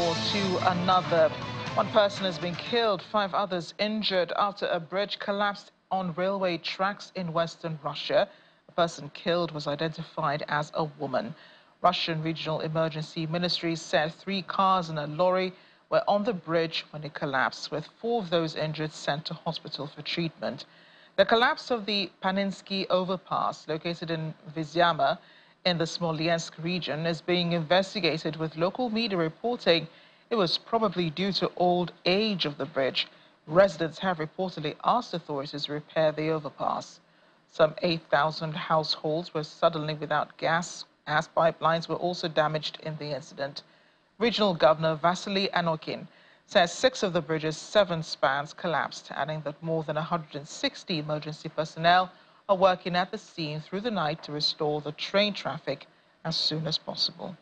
more to another. One person has been killed, 5 others injured after a bridge collapsed on railway tracks in western Russia. The person killed was identified as a woman. Russian Regional Emergency Ministry said 3 cars and a lorry were on the bridge when it collapsed, with 4 of those injured sent to hospital for treatment. The collapse of the Paninsky overpass, located in Vyazma in the Smolensk region, is being investigated, with local media reporting it was probably due to old age of the bridge. Residents have reportedly asked authorities to repair the overpass. Some 8,000 households were suddenly without gas, as pipelines were also damaged in the incident. Regional Governor Vasily Anokin says 6 of the bridge's 7 spans collapsed, adding that more than 160 emergency personnel are working at the scene through the night to restore the train traffic as soon as possible.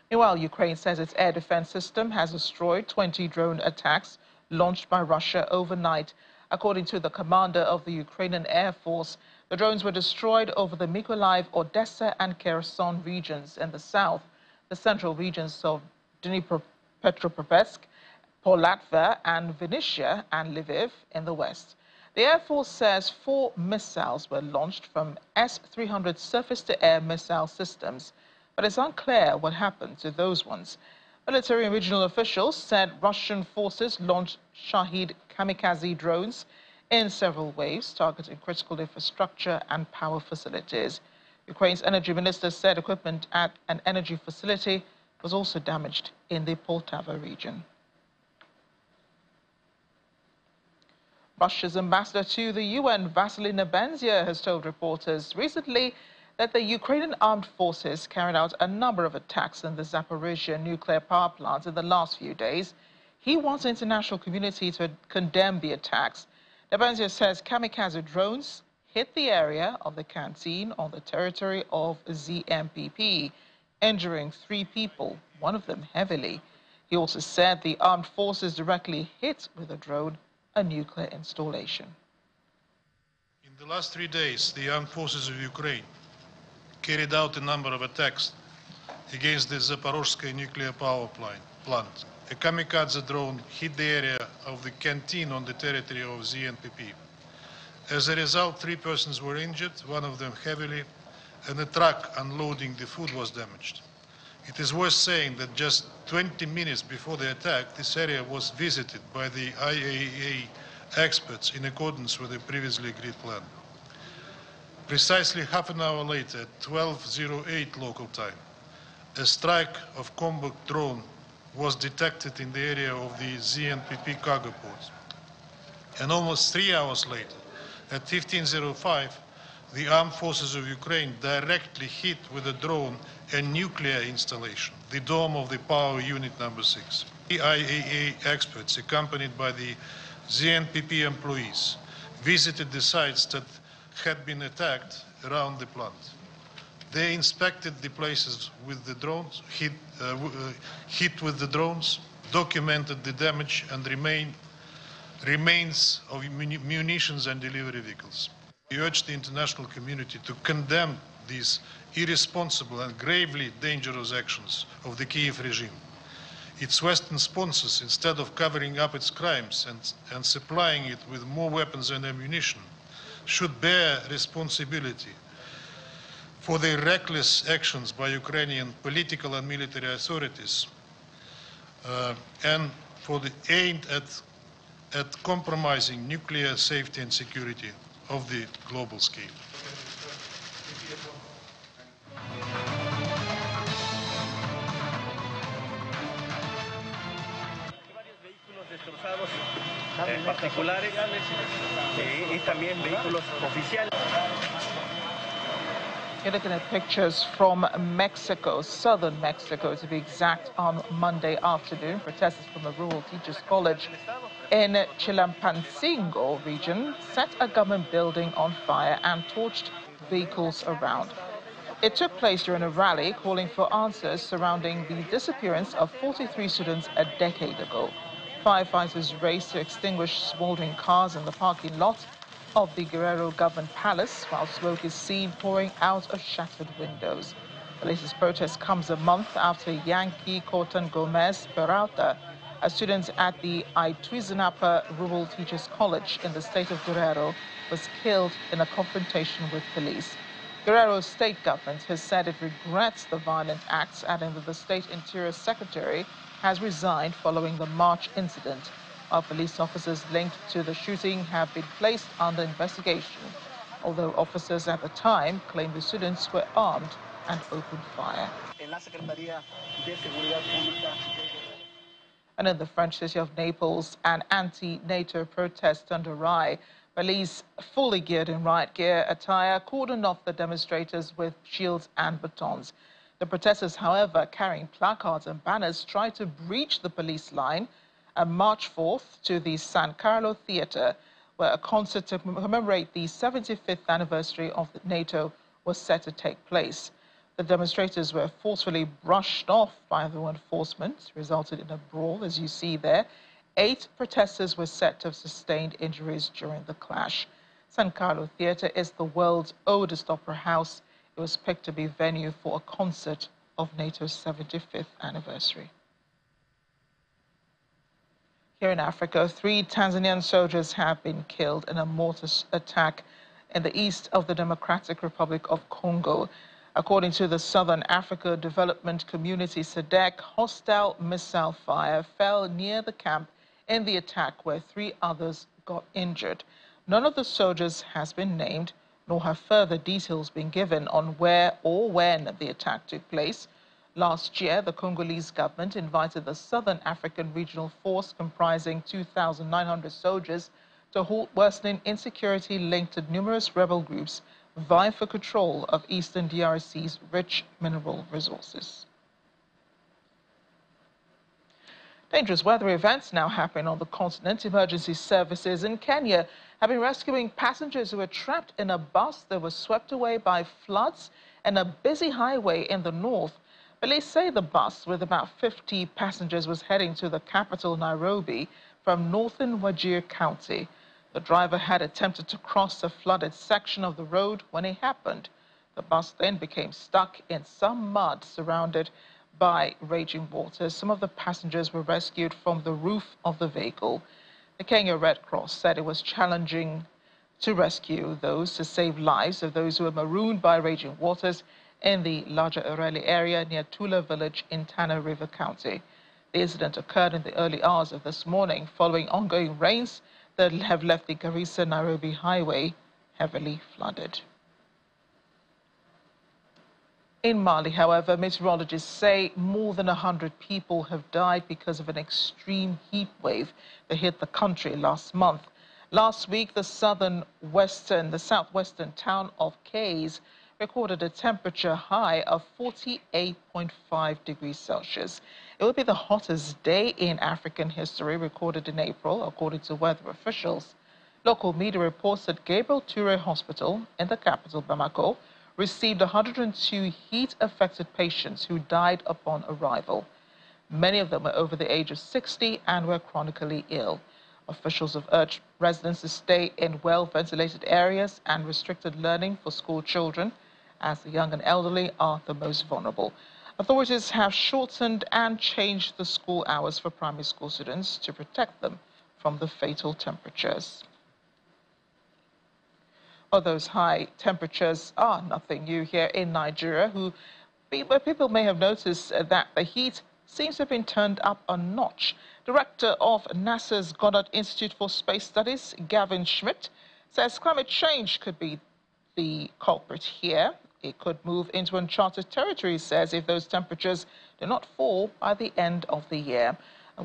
Meanwhile, Ukraine says its air defense system has destroyed 20 drone attacks launched by Russia overnight. According to the commander of the Ukrainian Air Force, the drones were destroyed over the Mykolaiv, Odessa and Kherson regions in the south, the central regions of Dnipropetrovsk, Polatva and Vinnytsia and Lviv in the west. The Air Force says 4 missiles were launched from S-300 surface-to-air missile systems, but it's unclear what happened to those ones. Military and regional officials said Russian forces launched Shahid kamikaze drones in several waves, targeting critical infrastructure and power facilities. Ukraine's energy minister said equipment at an energy facility was also damaged in the Poltava region. Russia's ambassador to the UN, Vasily Nebenzia, has told reporters recently that the Ukrainian armed forces carried out a number of attacks in the Zaporizhzhia nuclear power plant in the last few days. He wants the international community to condemn the attacks. Nebenzia says kamikaze drones hit the area of the canteen on the territory of ZMPP, injuring 3 people, one of them heavily. He also said the armed forces directly hit with a drone a nuclear installation. In the last 3 days, the armed forces of Ukraine carried out a number of attacks against the Zaporozhye nuclear power plant. A kamikaze drone hit the area of the canteen on the territory of ZNPP. As a result, 3 persons were injured, one of them heavily, and a truck unloading the food was damaged. It is worth saying that just 20 minutes before the attack, this area was visited by the IAEA experts in accordance with the previously agreed plan. Precisely half an hour later, at 12:08 local time, a strike of combat drone was detected in the area of the ZNPP cargo port. And almost 3 hours later, at 15:05, the armed forces of Ukraine directly hit with a drone a nuclear installation, the dome of the power unit number 6. The IAEA experts, accompanied by the ZNPP employees, visited the sites that had been attacked around the plant. They inspected the places with the drones, hit with the drones, documented the damage and remains of munitions and delivery vehicles. We urge the international community to condemn these irresponsible and gravely dangerous actions of the Kiev regime. Its Western sponsors, instead of covering up its crimes and supplying it with more weapons and ammunition, should bear responsibility for the reckless actions by Ukrainian political and military authorities and for the aimed at compromising nuclear safety and security of the global scale. Particulares y también vehículos oficiales. You're looking at pictures from Mexico, southern Mexico to be exact, on Monday afternoon. Protesters from a rural teachers' college in Chilpancingo region set a government building on fire and torched vehicles around. It took place during a rally calling for answers surrounding the disappearance of 43 students a decade ago. Firefighters raced to extinguish smoldering cars in the parking lot of the Guerrero government palace, while smoke is seen pouring out of shattered windows. The protest comes a month after Yankee Corton Gomez Peralta, a student at the Aituizanapa Rural Teachers College in the state of Guerrero, was killed in a confrontation with police. Guerrero's state government has said it regrets the violent acts, adding that the state interior secretary has resigned following the March incident, while police officers linked to the shooting have been placed under investigation, although officers at the time claimed the students were armed and opened fire. And in the French city of Naples, an anti-NATO protest turned awry. Police, fully geared in riot gear attire, cordoned off the demonstrators with shields and batons. The protesters, however, carrying placards and banners, tried to breach the police line and march forth to the San Carlo Theatre, where a concert to commemorate the 75th anniversary of NATO was set to take place. The demonstrators were forcefully brushed off by law enforcement, resulted in a brawl, as you see there. 8 protesters were said to have sustained injuries during the clash. San Carlo Theatre is the world's oldest opera house. It was picked to be venue for a concert of NATO's 75th anniversary. Here in Africa, 3 Tanzanian soldiers have been killed in a mortar attack in the east of the Democratic Republic of Congo. According to the Southern Africa Development Community, SADC, hostile missile fire fell near the camp in the attack, where 3 others got injured. None of the soldiers has been named, nor have further details been given on where or when the attack took place. Last year, the Congolese government invited the Southern African Regional Force, comprising 2,900 soldiers, to halt worsening insecurity linked to numerous rebel groups vying for control of eastern DRC's rich mineral resources. Dangerous weather events now happening on the continent. Emergency services in Kenya have been rescuing passengers who were trapped in a bus that was swept away by floods in a busy highway in the north. Police say the bus, with about 50 passengers, was heading to the capital, Nairobi, from northern Wajir County. The driver had attempted to cross a flooded section of the road when it happened. The bus then became stuck in some mud surrounded by raging waters. Some of the passengers were rescued from the roof of the vehicle. The Kenya Red Cross said it was challenging to rescue those, to save lives of those who were marooned by raging waters in the larger Orele area near Tula village in Tana River County. The incident occurred in the early hours of this morning following ongoing rains that have left the Garissa-Nairobi highway heavily flooded. In Mali, however, meteorologists say more than 100 people have died because of an extreme heat wave that hit the country last month. Last week, the southwestern town of Kayes recorded a temperature high of 48.5 degrees Celsius. It will be the hottest day in African history recorded in April, according to weather officials. Local media reports that Gabriel Touré Hospital in the capital, Bamako, received 102 heat-affected patients who died upon arrival. Many of them were over the age of 60 and were chronically ill. Officials have urged residents to stay in well-ventilated areas and restricted learning for school children, as the young and elderly are the most vulnerable. Authorities have shortened and changed the school hours for primary school students to protect them from the fatal temperatures. Well, those high temperatures are nothing new here in Nigeria, where people may have noticed that the heat seems to have been turned up a notch. Director of NASA's Goddard Institute for Space Studies, Gavin Schmidt, says climate change could be the culprit here. It could move into uncharted territory, he says, if those temperatures do not fall by the end of the year.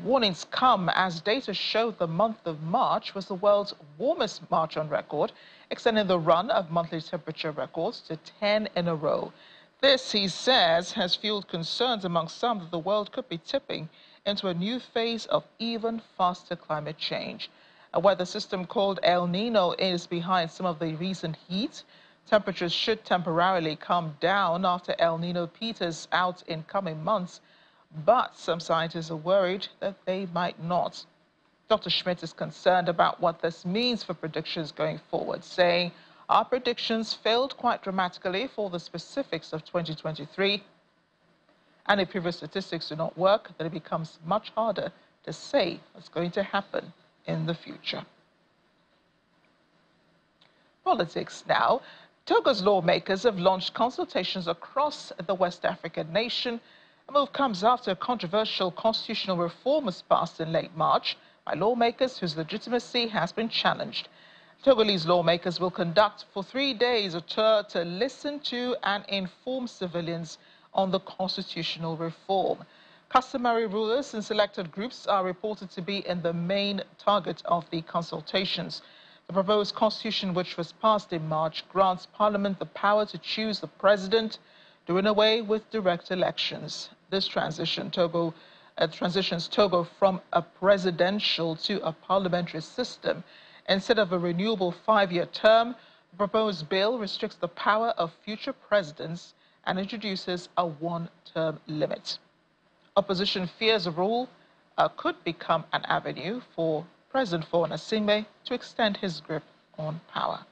Warnings come as data showed the month of March was the world's warmest March on record, extending the run of monthly temperature records to 10 in a row. This, he says, has fueled concerns among some that the world could be tipping into a new phase of even faster climate change. A weather system called El Nino is behind some of the recent heat. Temperatures should temporarily come down after El Nino peters out in coming months, but some scientists are worried that they might not. Dr. Schmidt is concerned about what this means for predictions going forward, saying our predictions failed quite dramatically for the specifics of 2023, And if previous statistics do not work, then it becomes much harder to say what's going to happen in the future. Politics now. Togo's lawmakers have launched consultations across the West African nation. The move comes after a controversial constitutional reform was passed in late March by lawmakers whose legitimacy has been challenged. Togolese lawmakers will conduct for 3 days a tour to listen to and inform civilians on the constitutional reform. Customary rulers and selected groups are reported to be in the main target of the consultations. The proposed constitution, which was passed in March, grants Parliament the power to choose the president, doing away with direct elections. This transitions Togo from a presidential to a parliamentary system. Instead of a renewable 5-year term, the proposed bill restricts the power of future presidents and introduces a 1-term limit. Opposition fears a rule could become an avenue for President Faure Gnassingbé to extend his grip on power.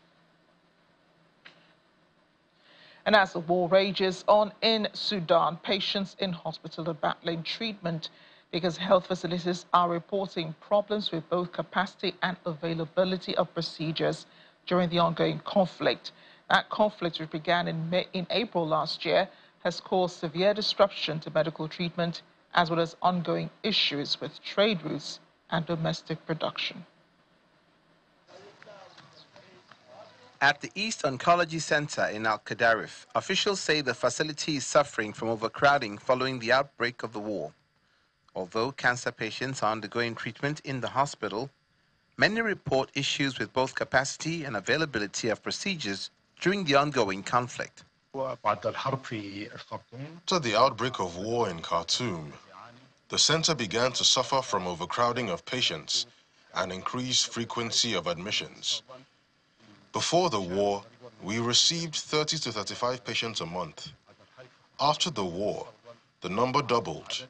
And as the war rages on in Sudan, patients in hospital are battling treatment because health facilities are reporting problems with both capacity and availability of procedures during the ongoing conflict. That conflict, which began in April last year, has caused severe disruption to medical treatment, as well as ongoing issues with trade routes and domestic production. At the East Oncology Center in Al-Qadarif, officials say the facility is suffering from overcrowding following the outbreak of the war. Although cancer patients are undergoing treatment in the hospital, many report issues with both capacity and availability of procedures during the ongoing conflict. After the outbreak of war in Khartoum, the center began to suffer from overcrowding of patients and increased frequency of admissions. Before the war, we received 30 to 35 patients a month. After the war, the number doubled.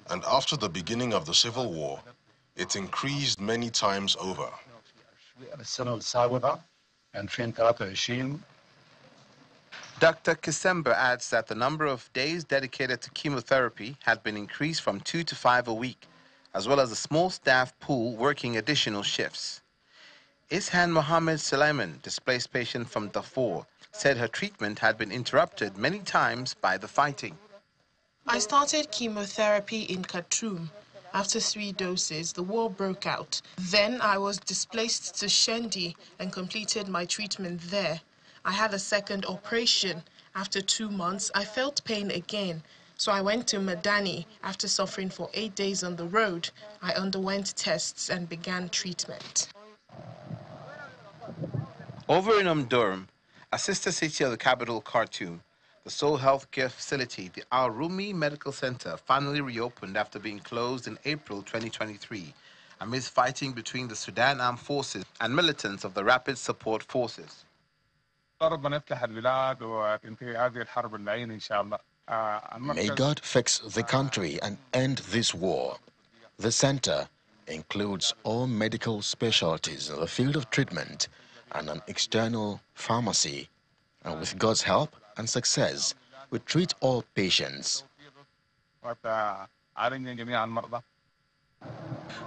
And after the beginning of the civil war, it increased many times over. Dr. Kisember adds that the number of days dedicated to chemotherapy had been increased from 2 to 5 a week, as well as a small staff pool working additional shifts. Ishan Mohammed Suleiman, displaced patient from Darfur, said her treatment had been interrupted many times by the fighting. I started chemotherapy in Khartoum. After 3 doses, the war broke out. Then I was displaced to Shendi and completed my treatment there. I had a second operation. After 2 months, I felt pain again. So I went to Madani. After suffering for 8 days on the road, I underwent tests and began treatment. Over in Omdurman, a sister city of the capital, Khartoum, the sole healthcare facility, the Al Rumi Medical Center, finally reopened after being closed in April 2023, amidst fighting between the Sudan Armed Forces and militants of the Rapid Support Forces. May God fix the country and end this war. The center includes all medical specialties in the field of treatment and an external pharmacy. And with God's help and success, we treat all patients.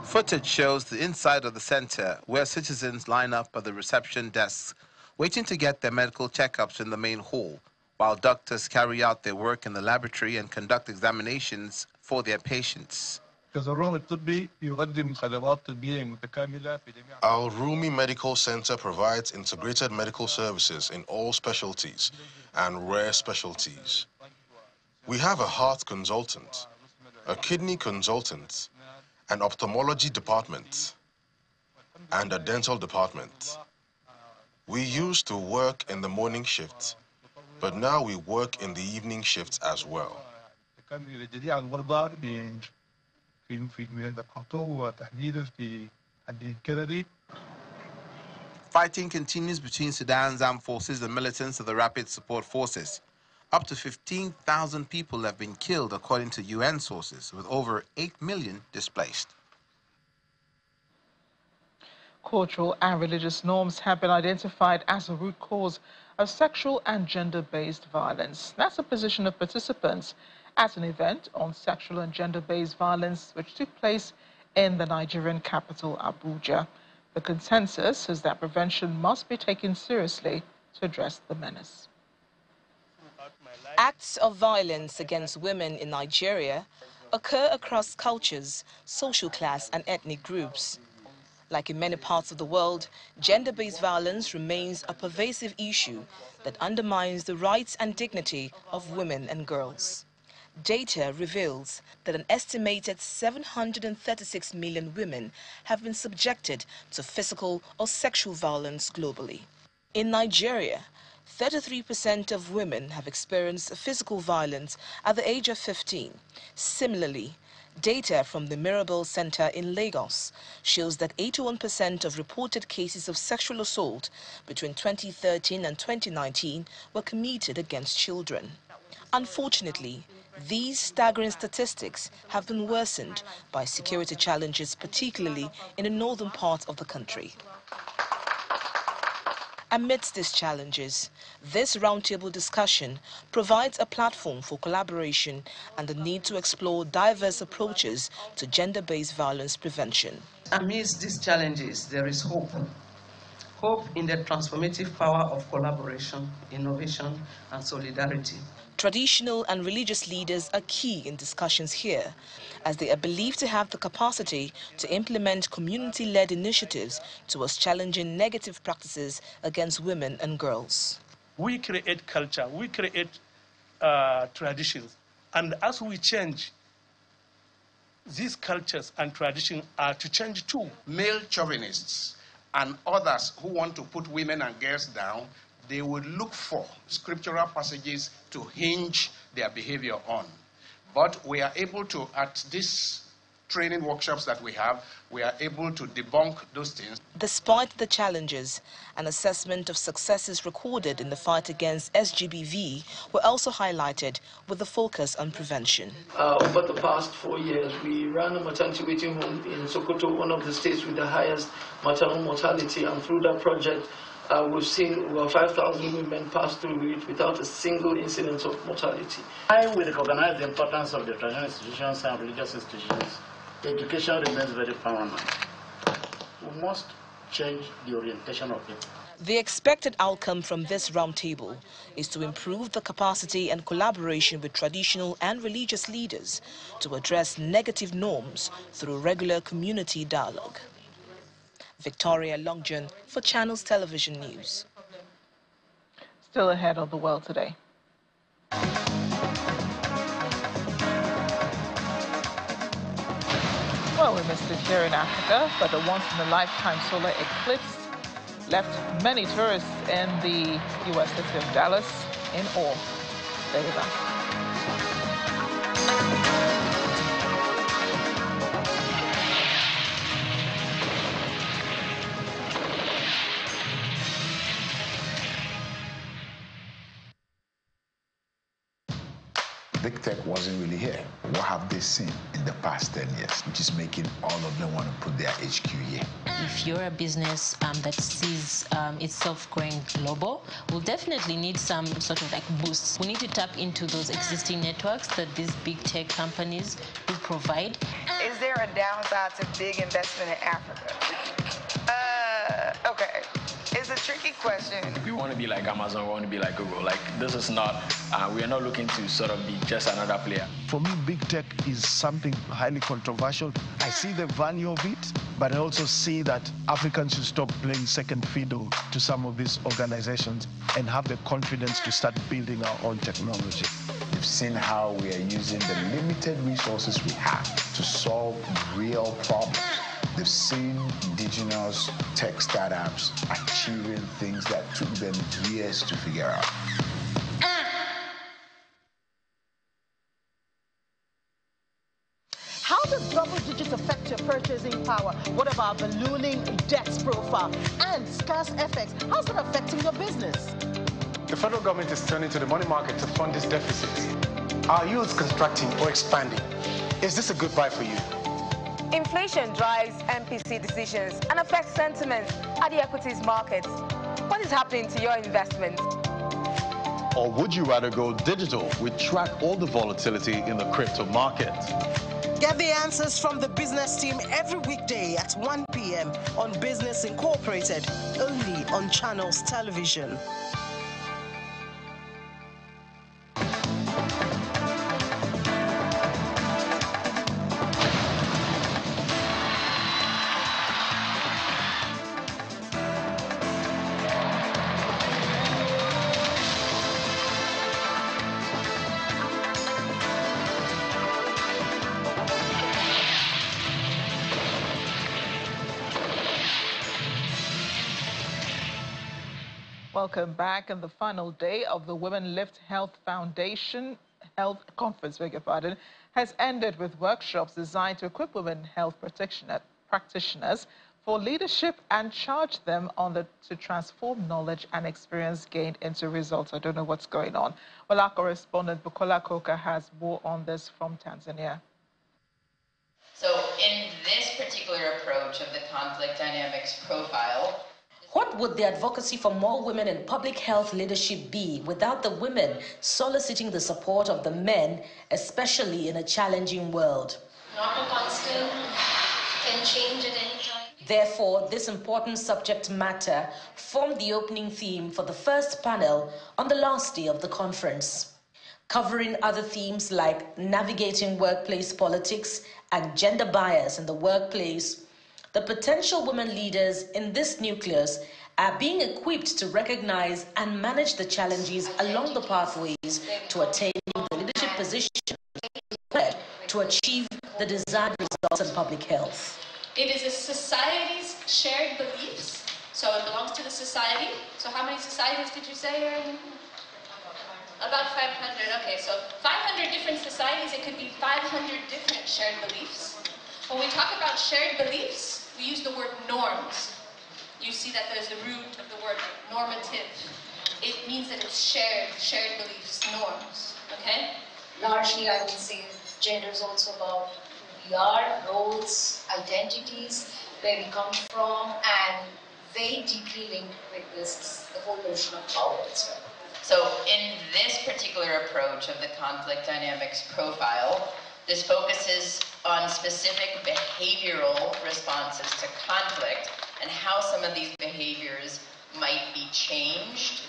Footage shows the inside of the center, where citizens line up at the reception desks, waiting to get their medical checkups in the main hall, while doctors carry out their work in the laboratory and conduct examinations for their patients. Al Rumi Medical Center provides integrated medical services in all specialties and rare specialties. We have a heart consultant, a kidney consultant, an ophthalmology department, and a dental department. We used to work in the morning shift, but now we work in the evening shifts as well. Fighting continues between Sudan's armed forces and militants of the Rapid Support Forces. Up to 15,000 people have been killed, according to UN sources, with over 8 million displaced. Cultural and religious norms have been identified as a root cause of sexual and gender-based violence. That's the position of participants at an event on sexual and gender-based violence which took place in the Nigerian capital, Abuja. The consensus is that prevention must be taken seriously to address the menace. Acts of violence against women in Nigeria occur across cultures, social class and ethnic groups. Like in many parts of the world, gender-based violence remains a pervasive issue that undermines the rights and dignity of women and girls. Data reveals that an estimated 736 million women have been subjected to physical or sexual violence globally. In Nigeria, 33% of women have experienced physical violence at the age of 15. Similarly, data from the Mirabel Center in Lagos shows that 81% of reported cases of sexual assault between 2013 and 2019 were committed against children. Unfortunately, these staggering statistics have been worsened by security challenges, particularly in the northern part of the country. Amidst these challenges, this roundtable discussion provides a platform for collaboration and the need to explore diverse approaches to gender-based violence prevention. Amidst these challenges, there is hope. Hope in the transformative power of collaboration, innovation, and solidarity. Traditional and religious leaders are key in discussions here, as they are believed to have the capacity to implement community-led initiatives towards challenging negative practices against women and girls. We create culture, we create traditions, and as we change, these cultures and traditions are to change too. Male chauvinists and others who want to put women and girls down, they would look for scriptural passages to hinge their behavior on. But we are able to, at these training workshops that we have, we are able to debunk those things. Despite the challenges, an assessment of successes recorded in the fight against SGBV were also highlighted with the focus on prevention. Over the past 4 years, we ran a maternity waiting home in Sokoto, one of the states with the highest maternal mortality, and through that project, we've seen over 5,000 women pass through it without a single incident of mortality. We recognize the importance of the traditional institutions and religious institutions. Education remains very paramount. We must change the orientation of it. The expected outcome from this roundtable is to improve the capacity and collaboration with traditional and religious leaders to address negative norms through regular community dialogue. Victoria Longjon for Channels Television News. Still ahead of the world today. Well, we missed it here in Africa, but the once-in-a-lifetime solar eclipse left many tourists in the U.S. city of Dallas in awe. Stay with us. Big tech wasn't really here. What have they seen in the past 10 years, which is making all of them want to put their HQ here? If you're a business that sees itself going global, we'll definitely need some sort of like boosts. We need to tap into those existing networks that these big tech companies do provide. Is there a downside to big investment in Africa? Okay. It's a tricky question. We want to be like Amazon, we want to be like Google. Like, this is not, we are not looking to sort of be just another player. For me, big tech is something highly controversial. I see the value of it, but I also see that Africans should stop playing second fiddle to some of these organizations and have the confidence to start building our own technology. We've seen how we are using the limited resources we have to solve real problems. They've seen indigenous tech startups achieving things that took them years to figure out. How does double digits affect your purchasing power? What about ballooning debt profile and scarce FX? How's that affecting your business? The federal government is turning to the money market to fund its deficits. Are yields contracting or expanding? Is this a good buy for you? Inflation drives MPC decisions and affects sentiment at the equities markets. What is happening to your investments? Or would you rather go digital? We track all the volatility in the crypto market. Get the answers from the business team every weekday at 1 p.m. on Business Incorporated, only on Channels Television. Welcome back. And the final day of the Women Lift Health Foundation Health Conference, has ended with workshops designed to equip women health practitioners for leadership and charge them on to transform knowledge and experience gained into results. I don't know what's going on. Well, our correspondent Bukola Koka has more on this from Tanzania. So in this particular approach of the conflict dynamics profile, what would the advocacy for more women in public health leadership be without the women soliciting the support of the men, especially in a challenging world? Not a constant, can change at any time. Therefore, this important subject matter formed the opening theme for the first panel on the last day of the conference, covering other themes like navigating workplace politics and gender bias in the workplace. The potential women leaders in this nucleus are being equipped to recognize and manage the challenges along the pathways to attaining the leadership positions to achieve the desired results in public health. It is a society's shared beliefs, so it belongs to the society. So how many societies did you say are in? About 500, okay, so 500 different societies, it could be 500 different shared beliefs. When we talk about shared beliefs, we use the word norms. You see that there's the root of the word normative. It means that it's shared beliefs, norms, okay? Largely, I would say gender is also about who we are, roles, identities, where we come from, and very deeply linked with this, the whole notion of power as well. So in this particular approach of the conflict dynamics profile, this focuses on specific behavioral responses to conflict and how some of these behaviors might be changed.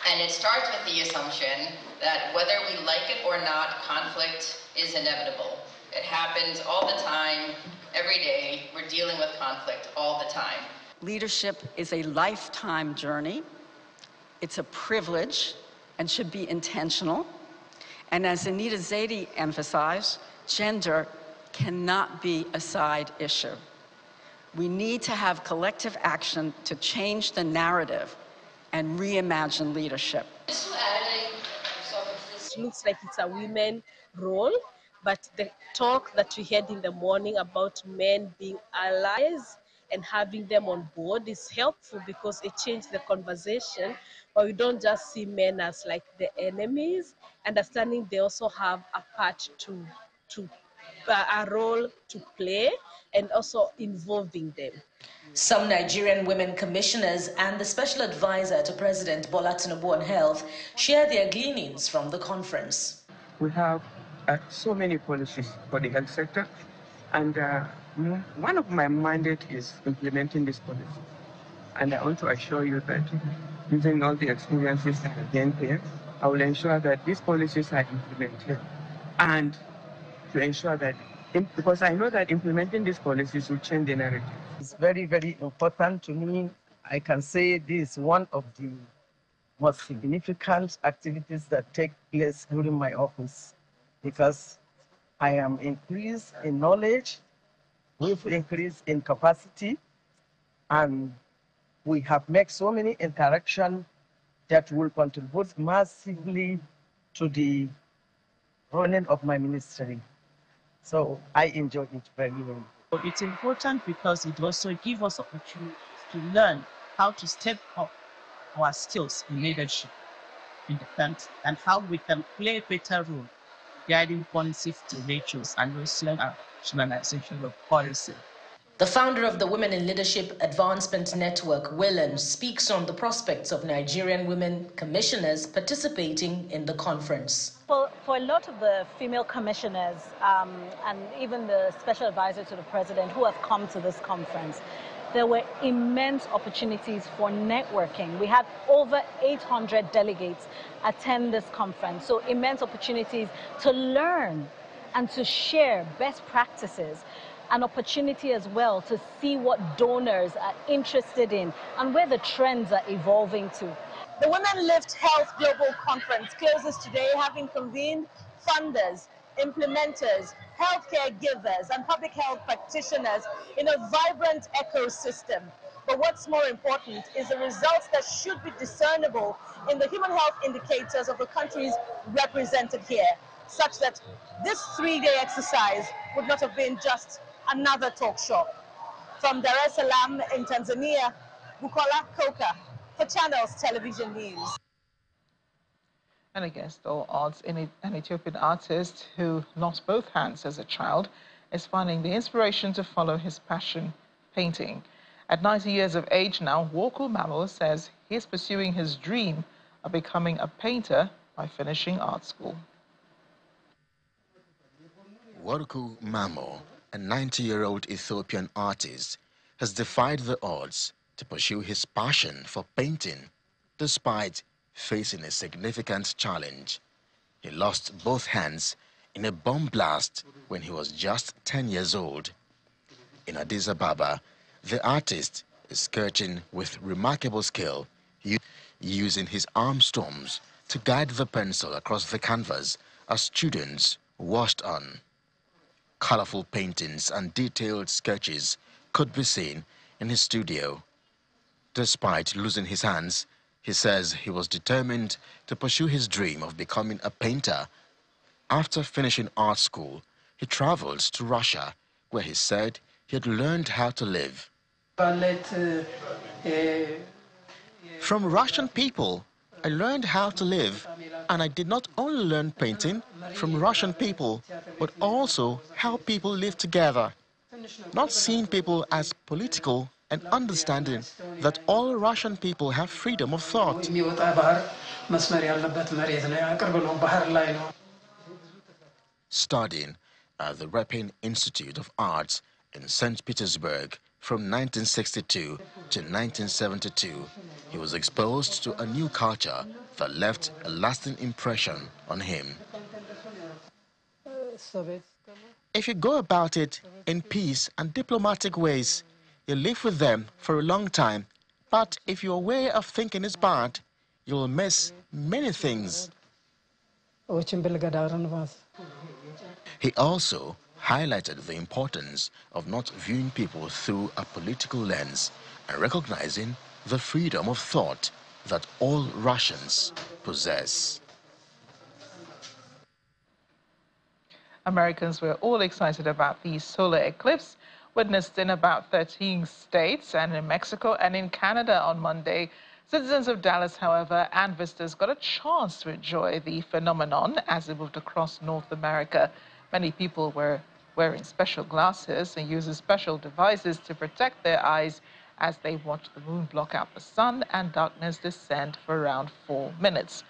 And it starts with the assumption that whether we like it or not, conflict is inevitable. It happens all the time, every day. We're dealing with conflict all the time. Leadership is a lifetime journey. It's a privilege and should be intentional. And as Anita Zaidi emphasized, gender cannot be a side issue. We need to have collective action to change the narrative and reimagine leadership. Just to add, sort of this looks like it's a women role, but the talk that we had in the morning about men being allies and having them on board is helpful because it changed the conversation, but we don't just see men as like the enemies, understanding they also have a part to a role to play and also involving them. Some Nigerian women commissioners and the special advisor to President Bola Tinubu on health share their gleanings from the conference. We have so many policies for the health sector, and one of my mandate is implementing this policy. And I want to assure you that using all the experiences that I've gained here, I will ensure that these policies are implemented, and to ensure that, because I know that implementing these policies will change the narrative. It's very, very important to me. I can say this is one of the most significant activities that take place during my office, because I am increased in knowledge, we've increased in capacity, and we have made so many interactions that will contribute massively to the running of my ministry. So I enjoy it very well. It's important because it also gives us opportunities to learn how to step up our skills in leadership in the country and how we can play a better role guiding policy to ratios and also nationalization of policy. The founder of the Women in Leadership Advancement Network, Willen, speaks on the prospects of Nigerian women commissioners participating in the conference. For a lot of the female commissioners and even the special advisor to the president who have come to this conference, there were immense opportunities for networking. We had over 800 delegates attend this conference, so immense opportunities to learn and to share best practices. An opportunity as well to see what donors are interested in and where the trends are evolving to. The Women Lift Health Global Conference closes today, having convened funders, implementers, healthcare givers, and public health practitioners in a vibrant ecosystem. But what's more important is the results that should be discernible in the human health indicators of the countries represented here, such that this three-day exercise would not have been just another talk show. From Dar es Salaam in Tanzania, Bukola Koka for Channels Television News. And against all odds, an Ethiopian artist who lost both hands as a child is finding the inspiration to follow his passion, painting. At 90 years of age now, Warku Mamo says he is pursuing his dream of becoming a painter by finishing art school. Warku Mamo, a 90-year-old Ethiopian artist, has defied the odds to pursue his passion for painting, despite facing a significant challenge. He lost both hands in a bomb blast when he was just 10 years old. In Addis Ababa, the artist is sketching with remarkable skill, using his arm storms to guide the pencil across the canvas as students watched on. Colorful paintings and detailed sketches could be seen in his studio. Despite losing his hands, he says he was determined to pursue his dream of becoming a painter. After finishing art school, he traveled to Russia, where he said he had learned how to live. From Russian people, I learned how to live, and I did not only learn painting from Russian people, but also how people live together. Not seeing people as political and understanding that all Russian people have freedom of thought. Studying at the Repin Institute of Arts in St. Petersburg from 1962 to 1972, he was exposed to a new culture that left a lasting impression on him. If you go about it in peace and diplomatic ways, you live with them for a long time. But if your way of thinking is bad, you will miss many things. He also highlighted the importance of not viewing people through a political lens and recognizing the freedom of thought that all Russians possess. Americans were all excited about the solar eclipse witnessed in about 13 states and in Mexico and in Canada on Monday. Citizens of Dallas, however, and visitors got a chance to enjoy the phenomenon as it moved across North America. Many people were wearing special glasses and using special devices to protect their eyes as they watched the moon block out the sun and darkness descend for around 4 minutes.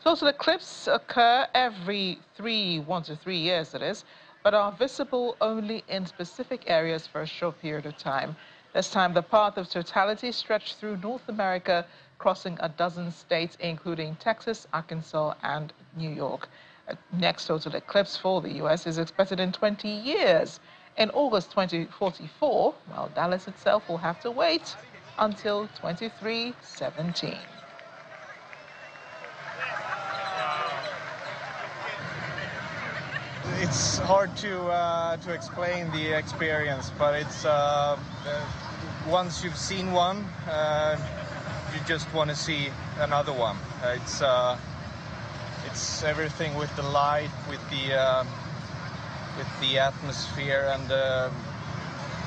Total eclipses occur every 1 to 3 years, that is, but are visible only in specific areas for a short period of time. This time, the path of totality stretched through North America, crossing a dozen states, including Texas, Arkansas, and New York. Next total eclipse for the U.S. is expected in 20 years. In August 2044, while Dallas itself will have to wait until 2317. It's hard to explain the experience, but it's once you've seen one, you just want to see another one. It's everything with the light, with the atmosphere, and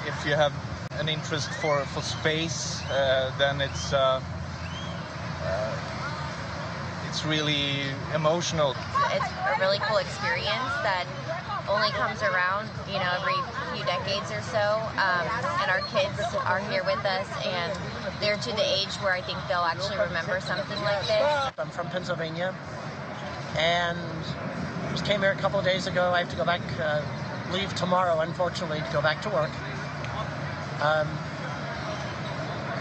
if you have an interest for space, then it's really emotional. It's a really cool experience that only comes around, every few decades or so, and our kids are here with us, and they're to the age where I think they'll actually remember something like this. I'm from Pennsylvania, and just came here a couple of days ago. I have to go back, leave tomorrow, unfortunately, to go back to work.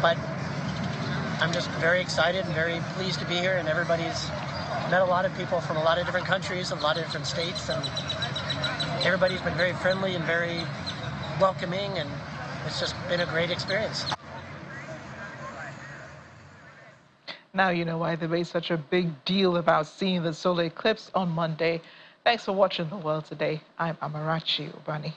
But I'm just very excited and very pleased to be here, and everybody's met a lot of people from a lot of different countries, a lot of different states, and everybody's been very friendly and very welcoming, and it's just been a great experience. Now you know why they made such a big deal about seeing the solar eclipse on Monday. Thanks for watching The World Today. I'm Amarachi Obani.